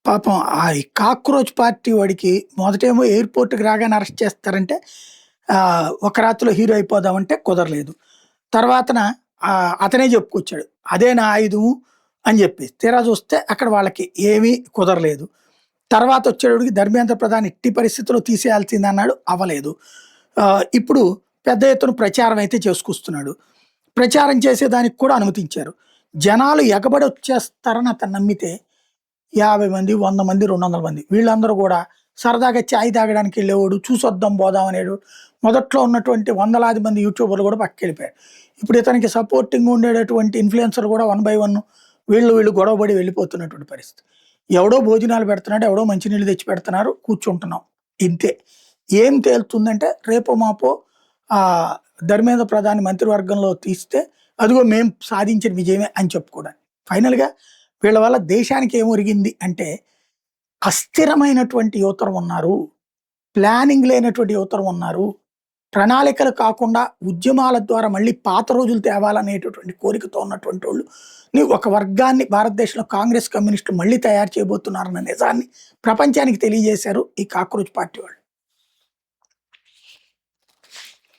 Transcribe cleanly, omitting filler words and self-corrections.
పాపం ఈ cockroach party వాడికి మొదటేమో ఎయిర్‌పోర్ట్‌కి రాగానే అరెస్ట్ చేస్తారంటే ఒక రాత్రిలో హీరో అయిపోదామంటే కుదరలేదు. తర్వాతన అతనే చెప్పుకొచ్చాడు. అదే నా ఆయుధము అని చెప్పేసి. తీరా చూస్తే అక్కడ వాళ్ళకి ఏమీ కుదరలేదు. తర్వాత వచ్చేటప్పటికి ధర్మేంద్ర ప్రధాన్ ఎట్టి పరిస్థితిలో తీసేయాల్సిందన్నాడు. అవ్వలేదు. ఇప్పుడు పెద్ద ఎత్తున ప్రచారం అయితే చేసుకొస్తున్నాడు. ప్రచారం చేసేదానికి కూడా అనుమతించారు. జనాలు ఎగబడి వచ్చేస్తారని అతను నమ్మితే 50 మంది, 100 మంది, 200 మంది వీళ్ళందరూ కూడా సరదాగా చాయ్ తాగడానికి వెళ్ళేవాడు, చూసొద్దాం పోదాం అనేవాడు. మొదట్లో ఉన్నటువంటి వందలాది మంది యూట్యూబర్లు కూడా పక్కకెళ్ళిపోయారు. ఇప్పుడు ఇతనికి సపోర్టింగ్ ఉండేటటువంటి ఇన్‌ఫ్లుయెన్సర్‌లు కూడా వన్ బై వన్ వీళ్ళు గొడవపడి వెళ్ళిపోతున్నటువంటి పరిస్థితి. ఎవడో భోజనాలు పెడుతున్నాడు, ఎవడో మంచినీళ్ళు తెచ్చి పెడుతున్నారు, కూర్చుంటున్నాం. ఇంతే. ఏం తేలుతుందంటే రేపో మాపో ఆహ్, ధర్మేంద్ర ప్రధాన్ మంత్రివర్గంలో తీస్తే అదిగో మేము సాధించిన విజయమే అని చెప్పుకోవడానికి. ఫైనల్‌గా వీళ్ళ వల్ల దేశానికి ఏమొరిగింది అంటే అస్థిరమైనటువంటి యువతరం ఉన్నారు. ప్లానింగ్ లేనటువంటి యువతరం ఉన్నారు. ప్రణాళికలు కాకుండా ఉద్యమాల ద్వారా మళ్ళీ పాత రోజులు తేవాలనేటటువంటి కోరికతో ఉన్నటువంటోళ్ళు ఒక వర్గాన్ని భారతదేశంలో కాంగ్రెస్, కమ్యూనిస్టులు మళ్ళీ తయారు చేయబోతున్నారన్న నిజాన్ని ప్రపంచానికి తెలియజేశారు ఈ కాక్రోచ్ పార్టీ వాళ్ళు.